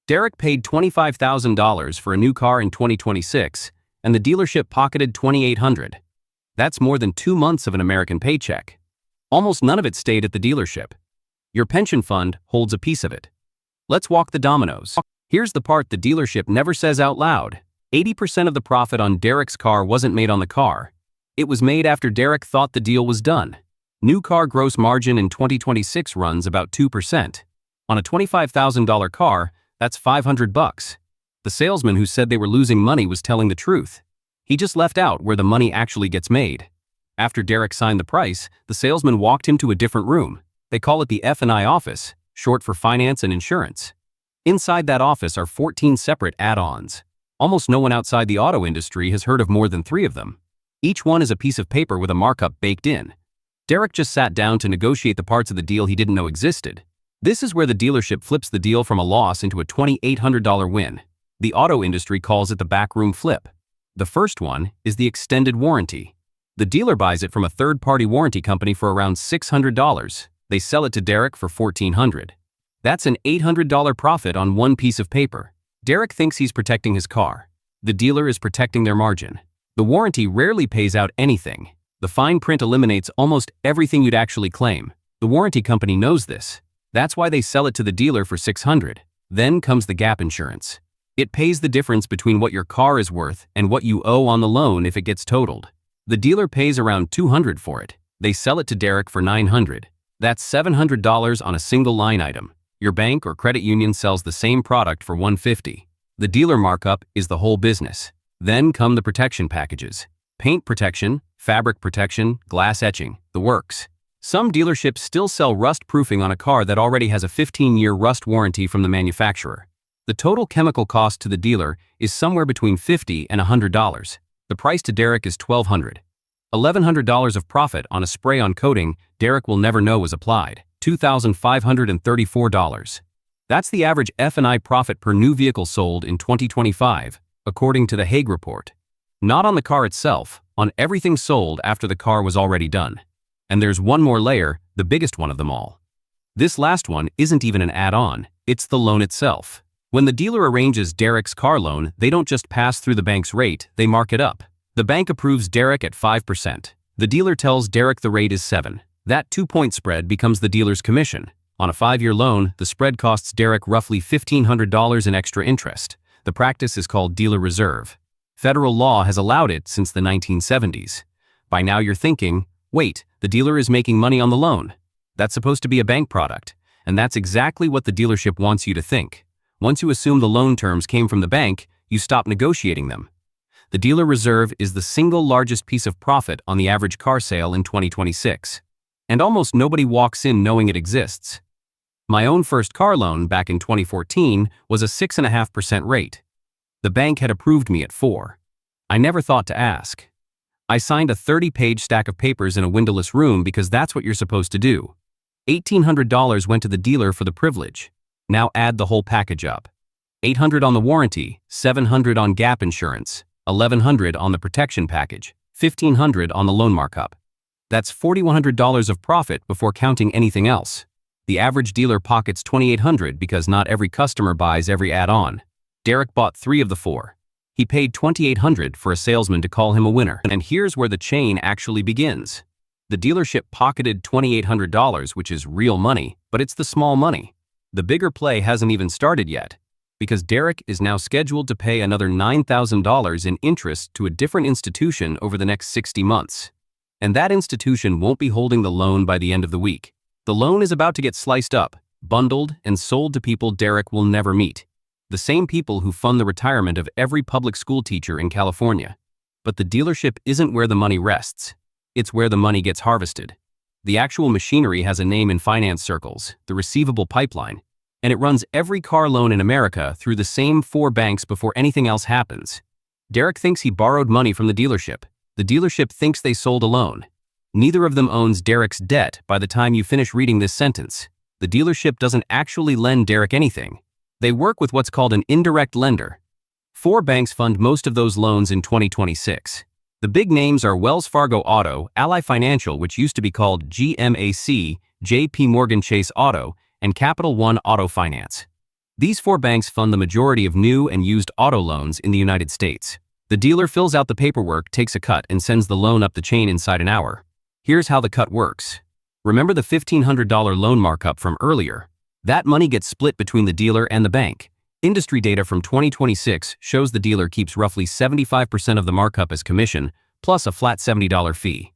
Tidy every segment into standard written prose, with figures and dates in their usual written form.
Derek paid $25,000 for a new car in 2026, and the dealership pocketed $2,800. That's more than 2 months of an American paycheck. Almost none of it stayed at the dealership. Your pension fund holds a piece of it. Let's walk the dominoes. Here's the part the dealership never says out loud. 80% of the profit on Derek's car wasn't made on the car. It was made after Derek thought the deal was done. New car gross margin in 2026 runs about 2%. On a $25,000 car, that's $500. The salesman who said they were losing money was telling the truth. He just left out where the money actually gets made. After Derek signed the price, the salesman walked him to a different room. They call it the F&I office, short for finance and insurance. Inside that office are 14 separate add-ons. Almost no one outside the auto industry has heard of more than 3 of them. Each one is a piece of paper with a markup baked in. Derek just sat down to negotiate the parts of the deal he didn't know existed. This is where the dealership flips the deal from a loss into a $2,800 win. The auto industry calls it the backroom flip. The first one is the extended warranty. The dealer buys it from a third-party warranty company for around $600. They sell it to Derek for $1,400. That's an $800 profit on one piece of paper. Derek thinks he's protecting his car. The dealer is protecting their margin. The warranty rarely pays out anything. The fine print eliminates almost everything you'd actually claim. The warranty company knows this. That's why they sell it to the dealer for $600. Then comes the gap insurance. It pays the difference between what your car is worth and what you owe on the loan if it gets totaled. The dealer pays around $200 for it. They sell it to Derek for $900. That's $700 on a single line item. Your bank or credit union sells the same product for $150. The dealer markup is the whole business. Then come the protection packages. Paint protection, fabric protection, glass etching, the works. Some dealerships still sell rust proofing on a car that already has a 15-year rust warranty from the manufacturer. The total chemical cost to the dealer is somewhere between $50 and $100. The price to Derek is $1,200. $1,100 of profit on a spray-on coating Derek will never know was applied. $2,534. That's the average F&I profit per new vehicle sold in 2025, according to the Haig Report. Not on the car itself, on everything sold after the car was already done. And there's one more layer, the biggest one of them all. This last one isn't even an add-on, it's the loan itself. When the dealer arranges Derek's car loan, they don't just pass through the bank's rate, they mark it up. The bank approves Derek at 5%. The dealer tells Derek the rate is 7%. That 2-point spread becomes the dealer's commission. On a 5-year loan, the spread costs Derek roughly $1,500 in extra interest. The practice is called dealer reserve. Federal law has allowed it since the 1970s. By now you're thinking, wait, the dealer is making money on the loan. That's supposed to be a bank product, and that's exactly what the dealership wants you to think. Once you assume the loan terms came from the bank, you stop negotiating them. The dealer reserve is the single largest piece of profit on the average car sale in 2026. And almost nobody walks in knowing it exists. My own first car loan back in 2014 was a 6.5% rate. The bank had approved me at 4%. I never thought to ask. I signed a 30-page stack of papers in a windowless room because that's what you're supposed to do. $1,800 went to the dealer for the privilege. Now add the whole package up. $800 on the warranty, $700 on gap insurance, $1,100 on the protection package, $1,500 on the loan markup. That's $4,100 of profit before counting anything else. The average dealer pockets $2,800 because not every customer buys every add-on. Derek bought 3 of the 4. He paid $2,800 for a salesman to call him a winner. And here's where the chain actually begins. The dealership pocketed $2,800, which is real money, but it's the small money. The bigger play hasn't even started yet, because Derek is now scheduled to pay another $9,000 in interest to a different institution over the next 60 months. And that institution won't be holding the loan by the end of the week. The loan is about to get sliced up, bundled, and sold to people Derek will never meet. The same people who fund the retirement of every public school teacher in California. But the dealership isn't where the money rests. It's where the money gets harvested. The actual machinery has a name in finance circles, the receivable pipeline, and it runs every car loan in America through the same 4 banks before anything else happens. Derek thinks he borrowed money from the dealership. The dealership thinks they sold a loan. Neither of them owns Derek's debt by the time you finish reading this sentence. The dealership doesn't actually lend Derek anything. They work with what's called an indirect lender. 4 banks fund most of those loans in 2026. The big names are Wells Fargo Auto, Ally Financial, which used to be called GMAC, JPMorgan Chase Auto, and Capital One Auto Finance. These four banks fund the majority of new and used auto loans in the United States. The dealer fills out the paperwork, takes a cut, and sends the loan up the chain inside an hour. Here's how the cut works. Remember the $1,500 loan markup from earlier? That money gets split between the dealer and the bank. Industry data from 2026 shows the dealer keeps roughly 75% of the markup as commission, plus a flat $70 fee.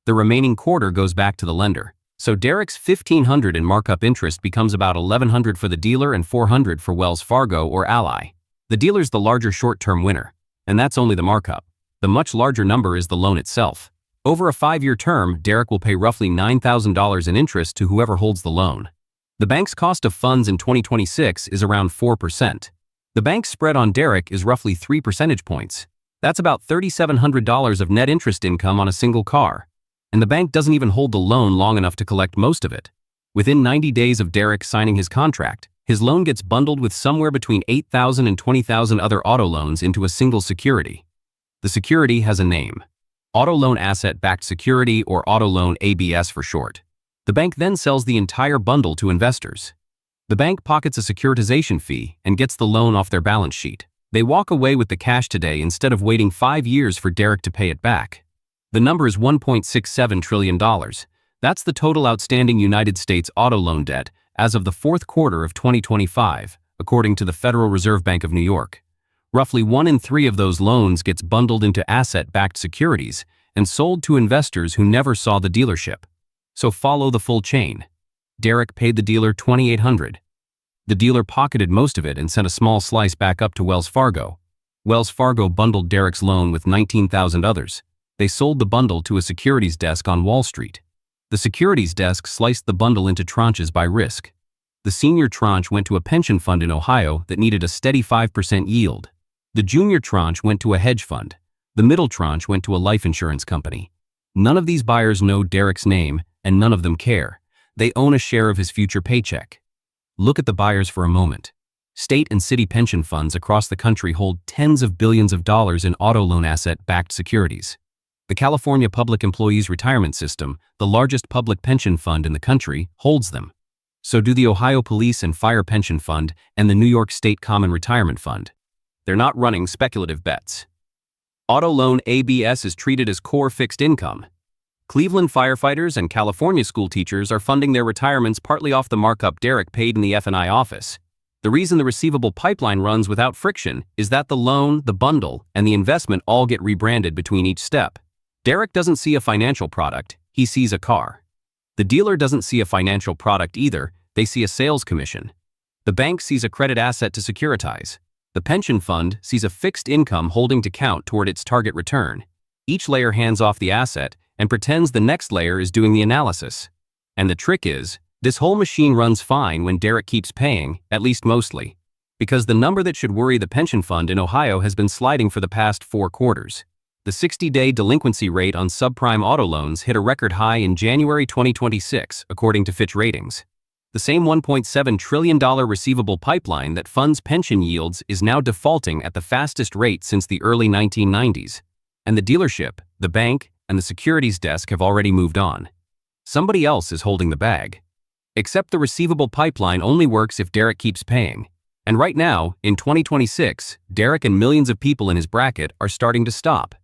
The remaining quarter goes back to the lender. So Derek's $1,500 in markup interest becomes about $1,100 for the dealer and $400 for Wells Fargo or Ally. The dealer's the larger short-term winner, and that's only the markup. The much larger number is the loan itself. Over a 5-year term, Derek will pay roughly $9,000 in interest to whoever holds the loan. The bank's cost of funds in 2026 is around 4%. The bank's spread on Derek is roughly 3 percentage points. That's about $3,700 of net interest income on a single car. And the bank doesn't even hold the loan long enough to collect most of it. Within 90 days of Derek signing his contract, his loan gets bundled with somewhere between 8,000 and 20,000 other auto loans into a single security. The security has a name: Auto Loan Asset-Backed Security, or Auto Loan ABS for short. The bank then sells the entire bundle to investors. The bank pockets a securitization fee and gets the loan off their balance sheet. They walk away with the cash today instead of waiting 5 years for Derek to pay it back. The number is $1.67 trillion. That's the total outstanding United States auto loan debt as of the fourth quarter of 2025, according to the Federal Reserve Bank of New York. Roughly 1 in 3 of those loans gets bundled into asset-backed securities and sold to investors who never saw the dealership. So follow the full chain. Derek paid the dealer $2,800. The dealer pocketed most of it and sent a small slice back up to Wells Fargo. Wells Fargo bundled Derek's loan with 19,000 others. They sold the bundle to a securities desk on Wall Street. The securities desk sliced the bundle into tranches by risk. The senior tranche went to a pension fund in Ohio that needed a steady 5% yield. The junior tranche went to a hedge fund. The middle tranche went to a life insurance company. None of these buyers know Derek's name, and none of them care. They own a share of his future paycheck. Look at the buyers for a moment. State and city pension funds across the country hold tens of billions of dollars in auto loan asset-backed securities. The California Public Employees Retirement System, the largest public pension fund in the country, holds them. So do the Ohio Police and Fire Pension Fund and the New York State Common Retirement Fund. They're not running speculative bets. Auto loan ABS is treated as core fixed income. Cleveland firefighters and California school teachers are funding their retirements partly off the markup Derek paid in the F&I office. The reason the receivable pipeline runs without friction is that the loan, the bundle, and the investment all get rebranded between each step. Derek doesn't see a financial product, he sees a car. The dealer doesn't see a financial product either, they see a sales commission. The bank sees a credit asset to securitize. The pension fund sees a fixed income holding to count toward its target return. Each layer hands off the asset and pretends the next layer is doing the analysis. And the trick is, this whole machine runs fine when Derek keeps paying, at least mostly. Because the number that should worry the pension fund in Ohio has been sliding for the past 4 quarters. The 60-day delinquency rate on subprime auto loans hit a record high in January 2026, according to Fitch Ratings. The same $1.7 trillion receivable pipeline that funds pension yields is now defaulting at the fastest rate since the early 1990s. And the dealership, the bank, and the securities desk have already moved on. Somebody else is holding the bag. Except the receivable pipeline only works if Derek keeps paying. And right now, in 2026, Derek and millions of people in his bracket are starting to stop.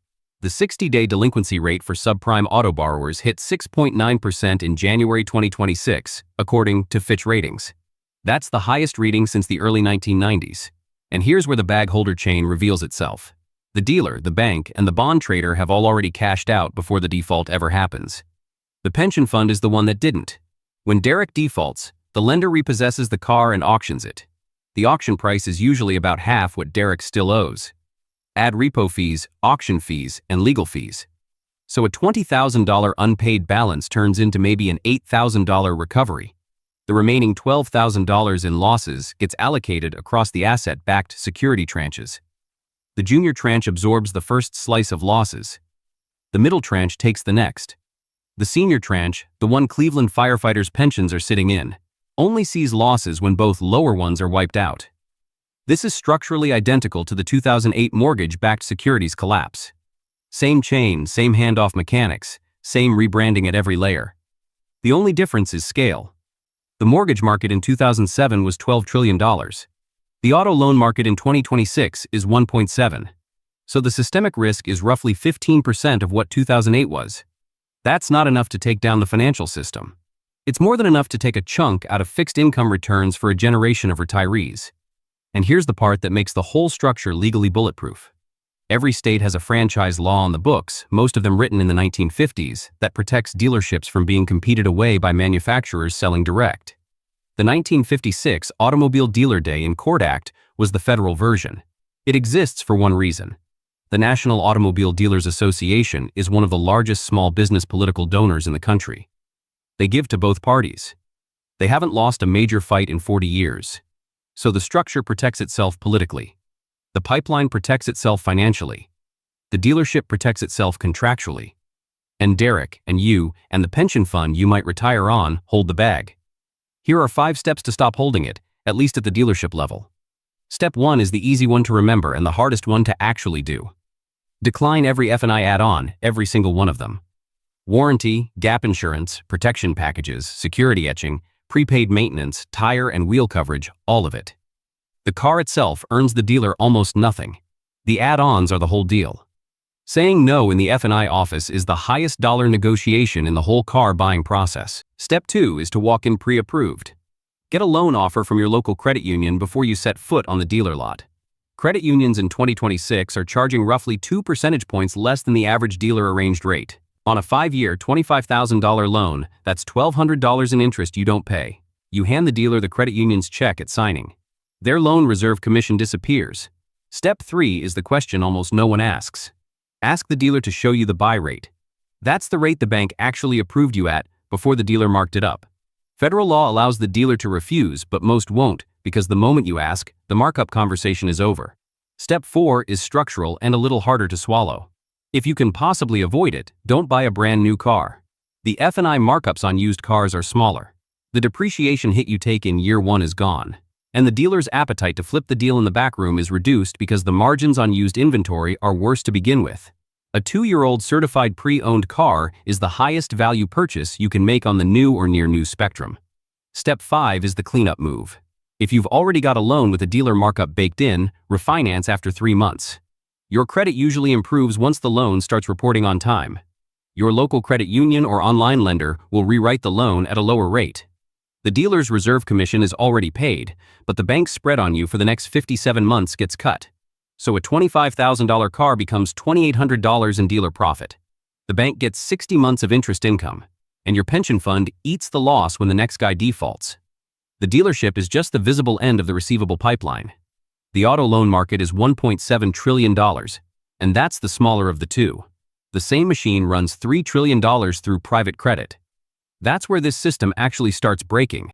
The 60-day delinquency rate for subprime auto borrowers hit 6.9% in January 2026, according to Fitch Ratings. That's the highest reading since the early 1990s. And here's where the bag holder chain reveals itself. The dealer, the bank, and the bond trader have all already cashed out before the default ever happens. The pension fund is the one that didn't. When Derek defaults, the lender repossesses the car and auctions it. The auction price is usually about half what Derek still owes. Add repo fees, auction fees, and legal fees. So a $20,000 unpaid balance turns into maybe an $8,000 recovery. The remaining $12,000 in losses gets allocated across the asset-backed security tranches. The junior tranche absorbs the first slice of losses. The middle tranche takes the next. The senior tranche, the one Cleveland firefighters' pensions are sitting in, only sees losses when both lower ones are wiped out. This is structurally identical to the 2008 mortgage-backed securities collapse. Same chain, same handoff mechanics, same rebranding at every layer. The only difference is scale. The mortgage market in 2007 was $12 trillion. The auto loan market in 2026 is 1.7. So the systemic risk is roughly 15% of what 2008 was. That's not enough to take down the financial system. It's more than enough to take a chunk out of fixed income returns for a generation of retirees. And here's the part that makes the whole structure legally bulletproof. Every state has a franchise law on the books, most of them written in the 1950s, that protects dealerships from being competed away by manufacturers selling direct. The 1956 Automobile Dealer Day in Court Act was the federal version. It exists for one reason. The National Automobile Dealers Association is one of the largest small business political donors in the country. They give to both parties. They haven't lost a major fight in 40 years. So the structure protects itself politically. The pipeline protects itself financially. The dealership protects itself contractually. And Derek, and you, and the pension fund you might retire on hold the bag. Here are 5 steps to stop holding it, at least at the dealership level. Step 1 is the easy one to remember and the hardest one to actually do. Decline every F&I add-on, every single one of them. Warranty, gap insurance, protection packages, security etching, prepaid maintenance, tire and wheel coverage, all of it. The car itself earns the dealer almost nothing. The add-ons are the whole deal. Saying no in the F&I office is the highest dollar negotiation in the whole car buying process. Step 2 is to walk in pre-approved. Get a loan offer from your local credit union before you set foot on the dealer lot. Credit unions in 2026 are charging roughly 2 percentage points less than the average dealer arranged rate. On a 5-year, $25,000 loan, that's $1,200 in interest you don't pay. You hand the dealer the credit union's check at signing. Their loan reserve commission disappears. Step 3 is the question almost no one asks. Ask the dealer to show you the buy rate. That's the rate the bank actually approved you at before the dealer marked it up. Federal law allows the dealer to refuse, but most won't, because the moment you ask, the markup conversation is over. Step 4 is structural and a little harder to swallow. If you can possibly avoid it, don't buy a brand new car. The F&I markups on used cars are smaller. The depreciation hit you take in year 1 is gone. And the dealer's appetite to flip the deal in the back room is reduced because the margins on used inventory are worse to begin with. A 2-year-old certified pre-owned car is the highest value purchase you can make on the new or near-new spectrum. Step 5 is the cleanup move. If you've already got a loan with a dealer markup baked in, refinance after 3 months. Your credit usually improves once the loan starts reporting on time. Your local credit union or online lender will rewrite the loan at a lower rate. The dealer's reserve commission is already paid, but the bank's spread on you for the next 57 months gets cut. So a $25,000 car becomes $2,800 in dealer profit. The bank gets 60 months of interest income, and your pension fund eats the loss when the next guy defaults. The dealership is just the visible end of the receivable pipeline. The auto loan market is $1.7 trillion, and that's the smaller of the two. The same machine runs $3 trillion through private credit. That's where this system actually starts breaking.